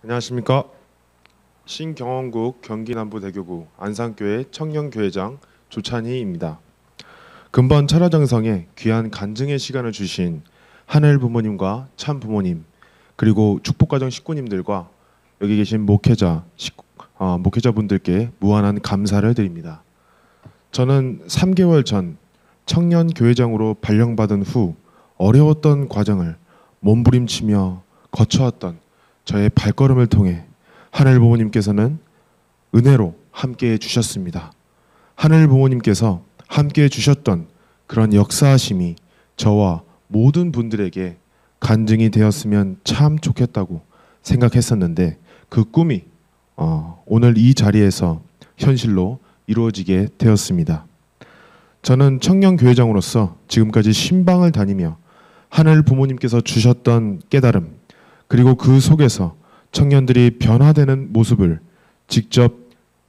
안녕하십니까. 신경원국 경기남부대교구 안산교회 청년교회장 조찬희입니다. 근본 철야정성에 귀한 간증의 시간을 주신 하늘 부모님과 참 부모님, 그리고 축복가정 식구님들과 여기 계신 목회자분들께 무한한 감사를 드립니다. 저는 3개월 전 청년교회장으로 발령받은 후 어려웠던 과정을 몸부림치며 거쳐왔던 저의 발걸음을 통해 하늘 부모님께서는 은혜로 함께해 주셨습니다. 하늘 부모님께서 함께해 주셨던 그런 역사하심이 저와 모든 분들에게 간증이 되었으면 참 좋겠다고 생각했었는데 그 꿈이 오늘 이 자리에서 현실로 이루어지게 되었습니다. 저는 청년교회장으로서 지금까지 신방을 다니며 하늘 부모님께서 주셨던 깨달음, 그리고 그 속에서 청년들이 변화되는 모습을 직접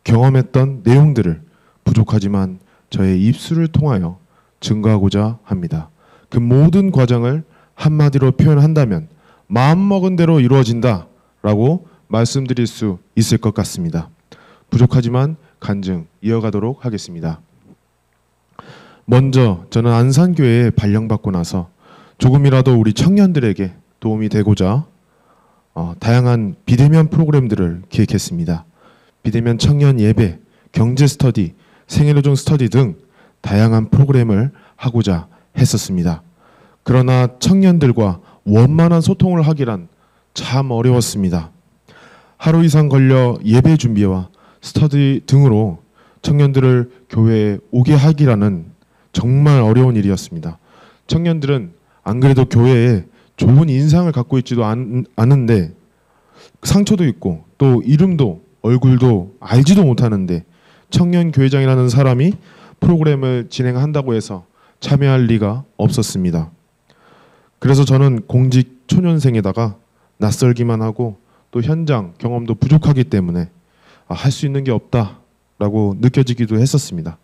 경험했던 내용들을 부족하지만 저의 입술을 통하여 증거하고자 합니다. 그 모든 과정을 한마디로 표현한다면 마음먹은 대로 이루어진다라고 말씀드릴 수 있을 것 같습니다. 부족하지만 간증 이어가도록 하겠습니다. 먼저 저는 안산교회에 발령받고 나서 조금이라도 우리 청년들에게 도움이 되고자 다양한 비대면 프로그램들을 기획했습니다. 비대면 청년 예배, 경제 스터디, 생애노정 스터디 등 다양한 프로그램을 하고자 했었습니다. 그러나 청년들과 원만한 소통을 하기란 참 어려웠습니다. 하루 이상 걸려 예배 준비와 스터디 등으로 청년들을 교회에 오게 하기라는 정말 어려운 일이었습니다. 청년들은 안 그래도 교회에 좋은 인상을 갖고 있지도 않은데 상처도 있고 또 이름도 얼굴도 알지도 못하는데 청년교회장이라는 사람이 프로그램을 진행한다고 해서 참여할 리가 없었습니다. 그래서 저는 공직 초년생에다가 낯설기만 하고 또 현장 경험도 부족하기 때문에 할 수 있는 게 없다라고 느껴지기도 했었습니다.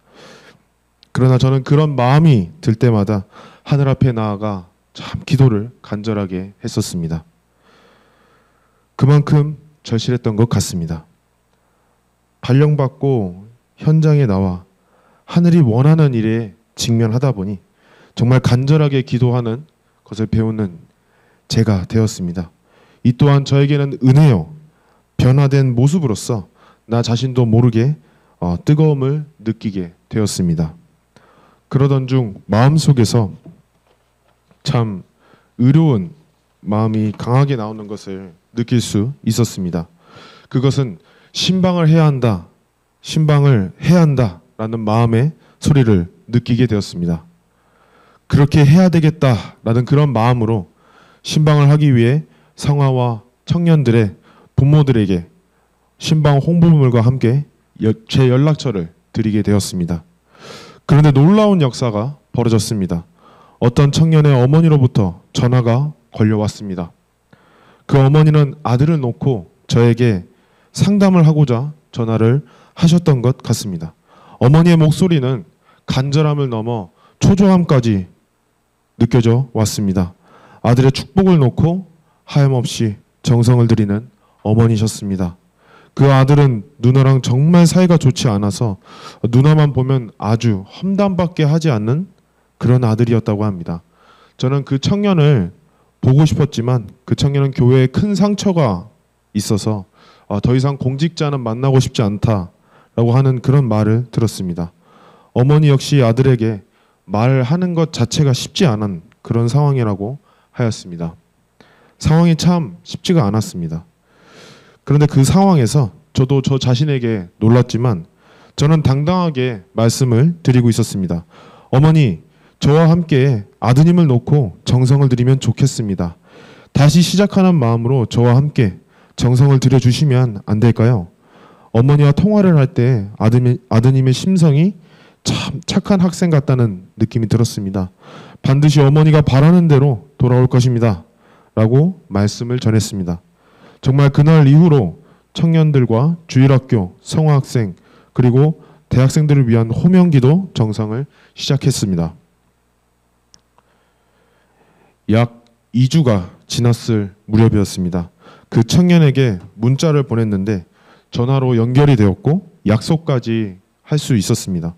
그러나 저는 그런 마음이 들 때마다 하늘 앞에 나아가 참 기도를 간절하게 했었습니다. 그만큼 절실했던 것 같습니다. 발령받고 현장에 나와 하늘이 원하는 일에 직면하다 보니 정말 간절하게 기도하는 것을 배우는 제가 되었습니다. 이 또한 저에게는 은혜요, 변화된 모습으로서 나 자신도 모르게 뜨거움을 느끼게 되었습니다. 그러던 중 마음속에서 참 의로운 마음이 강하게 나오는 것을 느낄 수 있었습니다. 그것은 신방을 해야 한다, 신방을 해야 한다라는 마음의 소리를 느끼게 되었습니다. 그렇게 해야 되겠다라는 그런 마음으로 신방을 하기 위해 성화와 청년들의 부모들에게 신방 홍보물과 함께 제 연락처를 드리게 되었습니다. 그런데 놀라운 역사가 벌어졌습니다. 어떤 청년의 어머니로부터 전화가 걸려왔습니다. 그 어머니는 아들을 놓고 저에게 상담을 하고자 전화를 하셨던 것 같습니다. 어머니의 목소리는 간절함을 넘어 초조함까지 느껴져 왔습니다. 아들의 축복을 놓고 하염없이 정성을 들이는 어머니셨습니다. 그 아들은 누나랑 정말 사이가 좋지 않아서 누나만 보면 아주 험담밖에 하지 않는 그런 아들이었다고 합니다. 저는 그 청년을 보고 싶었지만 그 청년은 교회에 큰 상처가 있어서 더 이상 공직자는 만나고 싶지 않다라고 하는 그런 말을 들었습니다. 어머니 역시 아들에게 말하는 것 자체가 쉽지 않은 그런 상황이라고 하였습니다. 상황이 참 쉽지가 않았습니다. 그런데 그 상황에서 저도 저 자신에게 놀랐지만 저는 당당하게 말씀을 드리고 있었습니다. 어머니, 저와 함께 아드님을 놓고 정성을 들이면 좋겠습니다. 다시 시작하는 마음으로 저와 함께 정성을 들여주시면 안 될까요? 어머니와 통화를 할 때 아드님의 심성이 참 착한 학생 같다는 느낌이 들었습니다. 반드시 어머니가 바라는 대로 돌아올 것입니다. 라고 말씀을 전했습니다. 정말 그날 이후로 청년들과 주일학교, 성화학생, 그리고 대학생들을 위한 호명기도 정성을 시작했습니다. 약 2주가 지났을 무렵이었습니다. 그 청년에게 문자를 보냈는데 전화로 연결이 되었고 약속까지 할 수 있었습니다.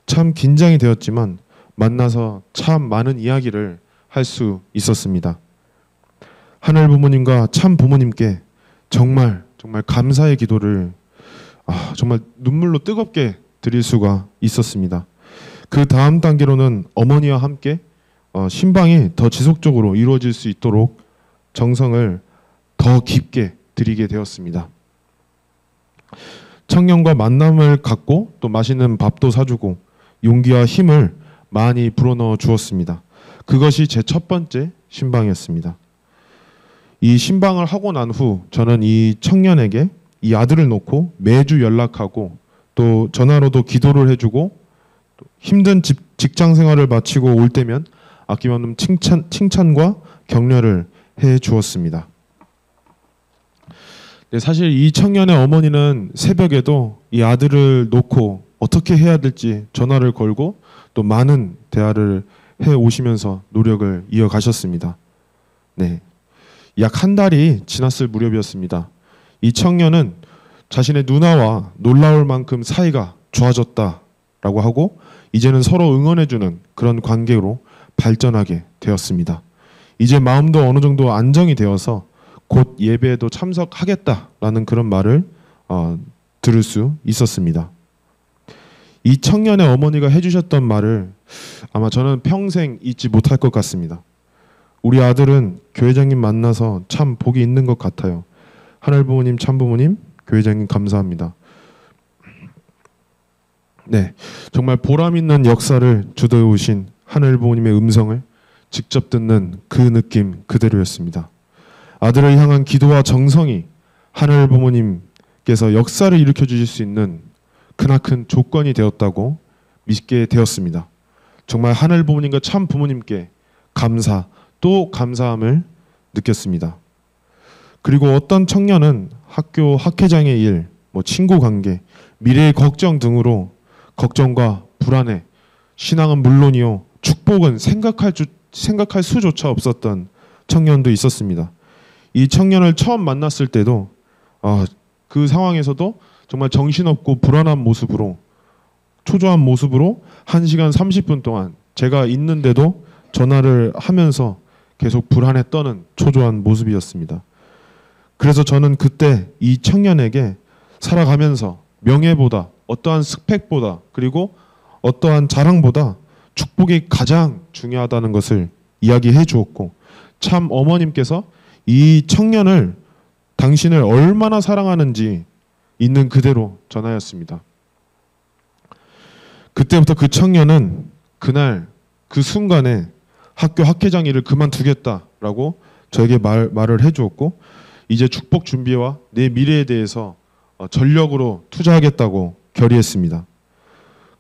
참 긴장이 되었지만 만나서 참 많은 이야기를 할 수 있었습니다. 하늘 부모님과 참 부모님께 정말 감사의 기도를 정말 눈물로 뜨겁게 드릴 수가 있었습니다. 그 다음 단계로는 어머니와 함께 신방이 더 지속적으로 이루어질 수 있도록 정성을 더 깊게 드리게 되었습니다. 청년과 만남을 갖고 또 맛있는 밥도 사주고 용기와 힘을 많이 불어넣어 주었습니다. 그것이 제 첫 번째 신방이었습니다. 이 신방을 하고 난 후 저는 이 청년에게 이 아들을 놓고 매주 연락하고 또 전화로도 기도를 해주고 또 힘든 직장 생활을 마치고 올 때면 아낌없는 칭찬과 격려를 해 주었습니다. 네, 사실 이 청년의 어머니는 새벽에도 이 아들을 놓고 어떻게 해야 될지 전화를 걸고 또 많은 대화를 해 오시면서 노력을 이어가셨습니다. 네, 약 한 달이 지났을 무렵이었습니다. 이 청년은 자신의 누나와 놀라울 만큼 사이가 좋아졌다라고 하고 이제는 서로 응원해주는 그런 관계로 발전하게 되었습니다. 이제 마음도 어느 정도 안정이 되어서 곧 예배에도 참석하겠다라는 그런 말을 들을 수 있었습니다. 이 청년의 어머니가 해주셨던 말을 아마 저는 평생 잊지 못할 것 같습니다. 우리 아들은 교회장님 만나서 참 복이 있는 것 같아요. 하늘 부모님, 참 부모님, 교회장님 감사합니다. 네, 정말 보람 있는 역사를 주도해 오신 하늘 부모님의 음성을 직접 듣는 그 느낌 그대로였습니다. 아들을 향한 기도와 정성이 하늘 부모님께서 역사를 일으켜 주실 수 있는 크나큰 조건이 되었다고 믿게 되었습니다. 정말 하늘 부모님과 참 부모님께 감사 또 감사함을 느꼈습니다. 그리고 어떤 청년은 학교 학회장의 일, 친구 관계, 미래의 걱정 등으로 걱정과 불안해 신앙은 물론이요 축복은 생각할 수조차 없었던 청년도 있었습니다. 이 청년을 처음 만났을 때도 그 상황에서도 정말 정신없고 불안한 모습으로 초조한 모습으로 1시간 30분 동안 제가 있는데도 전화를 하면서 계속 불안에 떠는 초조한 모습이었습니다. 그래서 저는 그때 이 청년에게 살아가면서 명예보다 어떠한 스펙보다 그리고 어떠한 자랑보다 축복이 가장 중요하다는 것을 이야기해 주었고 참 어머님께서 이 청년을 당신을 얼마나 사랑하는지 있는 그대로 전하였습니다. 그때부터 그 청년은 그날 그 순간에 학교 학회장 일을 그만두겠다라고 저에게 말을 해주었고 이제 축복 준비와 내 미래에 대해서 전력으로 투자하겠다고 결의했습니다.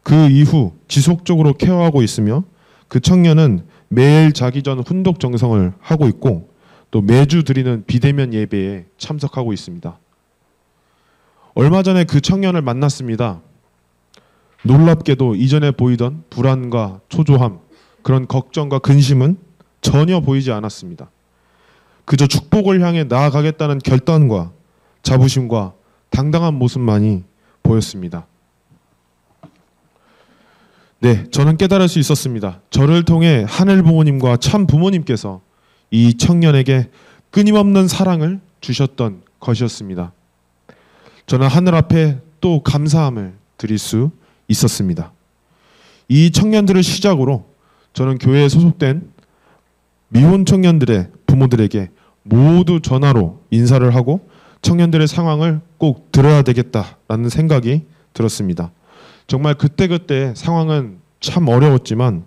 그 이후 지속적으로 케어하고 있으며 그 청년은 매일 자기 전 훈독 정성을 하고 있고 또 매주 드리는 비대면 예배에 참석하고 있습니다. 얼마 전에 그 청년을 만났습니다. 놀랍게도 이전에 보이던 불안과 초조함, 그런 걱정과 근심은 전혀 보이지 않았습니다. 그저 축복을 향해 나아가겠다는 결단과 자부심과 당당한 모습만이 보였습니다. 네, 저는 깨달을 수 있었습니다. 저를 통해 하늘 부모님과 참 부모님께서 이 청년에게 끊임없는 사랑을 주셨던 것이었습니다. 저는 하늘 앞에 또 감사함을 드릴 수 있었습니다. 이 청년들을 시작으로 저는 교회에 소속된 미혼 청년들의 부모들에게 모두 전화로 인사를 하고 청년들의 상황을 꼭 들어야 되겠다라는 생각이 들었습니다. 정말 그때그때 상황은 참 어려웠지만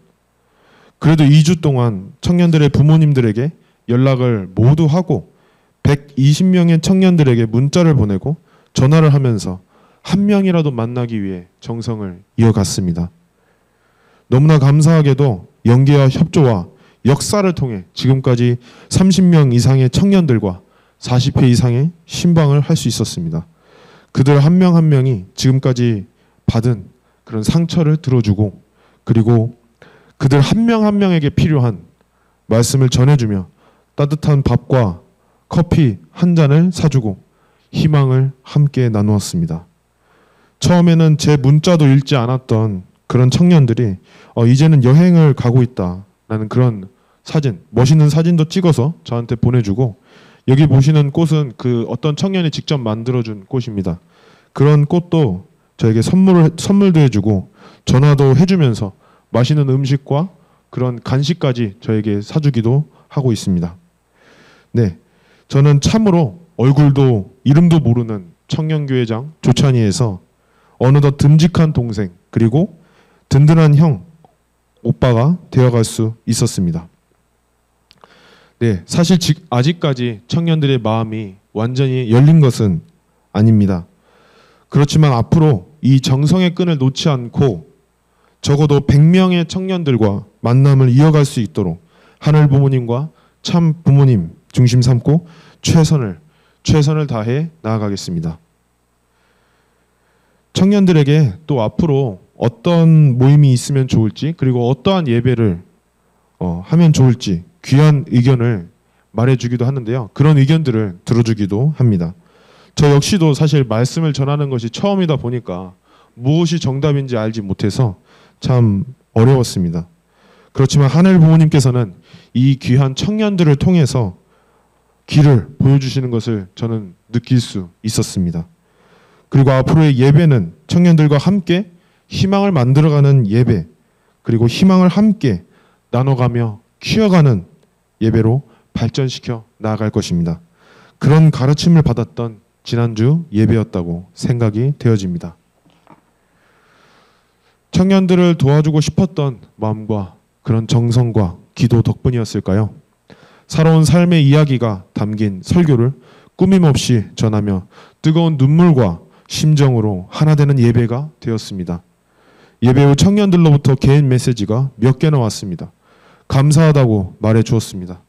그래도 2주 동안 청년들의 부모님들에게 연락을 모두 하고 120명의 청년들에게 문자를 보내고 전화를 하면서 한 명이라도 만나기 위해 정성을 이어갔습니다. 너무나 감사하게도 연계와 협조와 역사를 통해 지금까지 30명 이상의 청년들과 40회 이상의 신방을 할 수 있었습니다. 그들 한 명 한 명이 지금까지 받은 그런 상처를 들어주고 그리고 그들 한 명 한 명에게 필요한 말씀을 전해주며 따뜻한 밥과 커피 한 잔을 사주고 희망을 함께 나누었습니다. 처음에는 제 문자도 읽지 않았던 그런 청년들이 이제는 여행을 가고 있다라는 그런 사진, 멋있는 사진도 찍어서 저한테 보내주고, 여기 보시는 꽃은 그 어떤 청년이 직접 만들어준 꽃입니다. 그런 꽃도 저에게 선물도 해주고 전화도 해주면서 맛있는 음식과 그런 간식까지 저에게 사주기도 하고 있습니다. 네, 저는 참으로 얼굴도 이름도 모르는 청년교회장 조찬이에서 어느덧 듬직한 동생 그리고 든든한 형, 오빠가 되어갈 수 있었습니다. 네, 사실 아직까지 청년들의 마음이 완전히 열린 것은 아닙니다. 그렇지만 앞으로 이 정성의 끈을 놓지 않고 적어도 100명의 청년들과 만남을 이어갈 수 있도록 하늘 부모님과 참 부모님 중심 삼고 최선을 다해 나아가겠습니다. 청년들에게 또 앞으로 어떤 모임이 있으면 좋을지, 그리고 어떠한 예배를 하면 좋을지 귀한 의견을 말해주기도 하는데요. 그런 의견들을 들어주기도 합니다. 저 역시도 사실 말씀을 전하는 것이 처음이다 보니까 무엇이 정답인지 알지 못해서 참 어려웠습니다. 그렇지만 하늘 부모님께서는 이 귀한 청년들을 통해서 길을 보여주시는 것을 저는 느낄 수 있었습니다. 그리고 앞으로의 예배는 청년들과 함께 희망을 만들어가는 예배, 그리고 희망을 함께 나눠가며 키워가는 예배로 발전시켜 나아갈 것입니다. 그런 가르침을 받았던 지난주 예배였다고 생각이 되어집니다. 청년들을 도와주고 싶었던 마음과 그런 정성과 기도 덕분이었을까요? 살아온 삶의 이야기가 담긴 설교를 꾸밈없이 전하며 뜨거운 눈물과 심정으로 하나 되는 예배가 되었습니다. 예배 후 청년들로부터 개인 메시지가 몇 개나 왔습니다. 감사하다고 말해 주었습니다.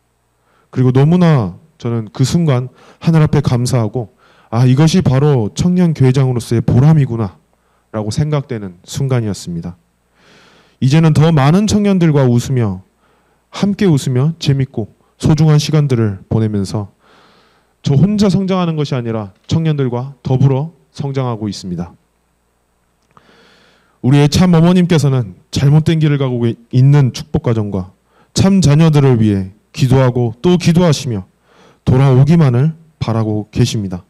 그리고 너무나 저는 그 순간 하늘 앞에 감사하고, 이것이 바로 청년교회장으로서의 보람이구나 라고 생각되는 순간이었습니다. 이제는 더 많은 청년들과 함께 웃으며 재밌고 소중한 시간들을 보내면서 저 혼자 성장하는 것이 아니라 청년들과 더불어 성장하고 있습니다. 우리의 참 어머님께서는 잘못된 길을 가고 있는 축복가정과 참 자녀들을 위해 기도하고 또 기도하시며 돌아오기만을 바라고 계십니다.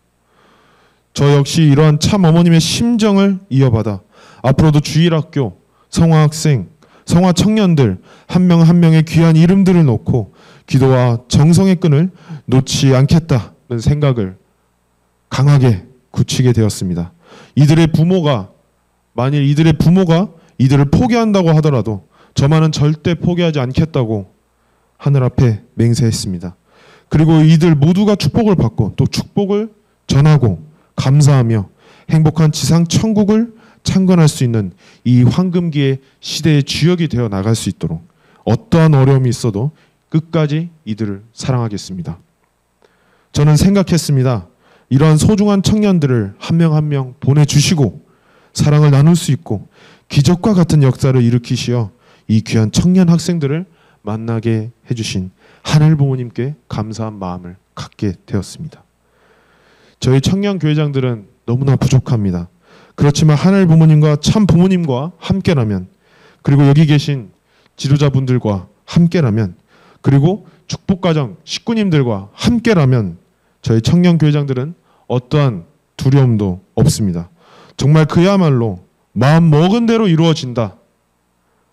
저 역시 이러한 참 어머님의 심정을 이어받아 앞으로도 주일학교, 성화학생, 성화청년들 한 명 한 명의 귀한 이름들을 놓고 기도와 정성의 끈을 놓지 않겠다는 생각을 강하게 굳히게 되었습니다. 만일 이들의 부모가 이들을 포기한다고 하더라도 저만은 절대 포기하지 않겠다고 하늘 앞에 맹세했습니다. 그리고 이들 모두가 축복을 받고 또 축복을 전하고 감사하며 행복한 지상 천국을 창건할 수 있는 이 황금기의 시대의 주역이 되어 나갈 수 있도록 어떠한 어려움이 있어도 끝까지 이들을 사랑하겠습니다. 저는 생각했습니다. 이러한 소중한 청년들을 한 명 한 명 보내주시고 사랑을 나눌 수 있고 기적과 같은 역사를 일으키시어 이 귀한 청년 학생들을 만나게 해주신 하늘 부모님께 감사한 마음을 갖게 되었습니다. 저희 청년 교회장들은 너무나 부족합니다. 그렇지만 하늘 부모님과 참 부모님과 함께라면, 그리고 여기 계신 지도자분들과 함께라면, 그리고 축복가정 식구님들과 함께라면 저희 청년 교회장들은 어떠한 두려움도 없습니다. 정말 그야말로 마음 먹은 대로 이루어진다.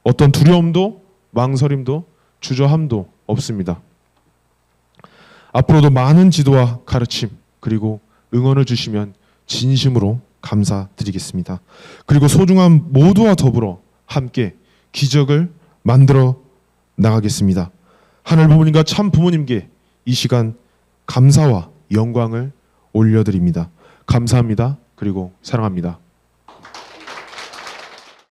어떤 두려움도 망설임도 주저함도 없습니다. 앞으로도 많은 지도와 가르침 그리고 응원을 주시면 진심으로 감사드리겠습니다. 그리고 소중한 모두와 더불어 함께 기적을 만들어 나가겠습니다. 하늘 부모님과 참 부모님께 이 시간 감사와 영광을 올려드립니다. 감사합니다. 그리고 사랑합니다.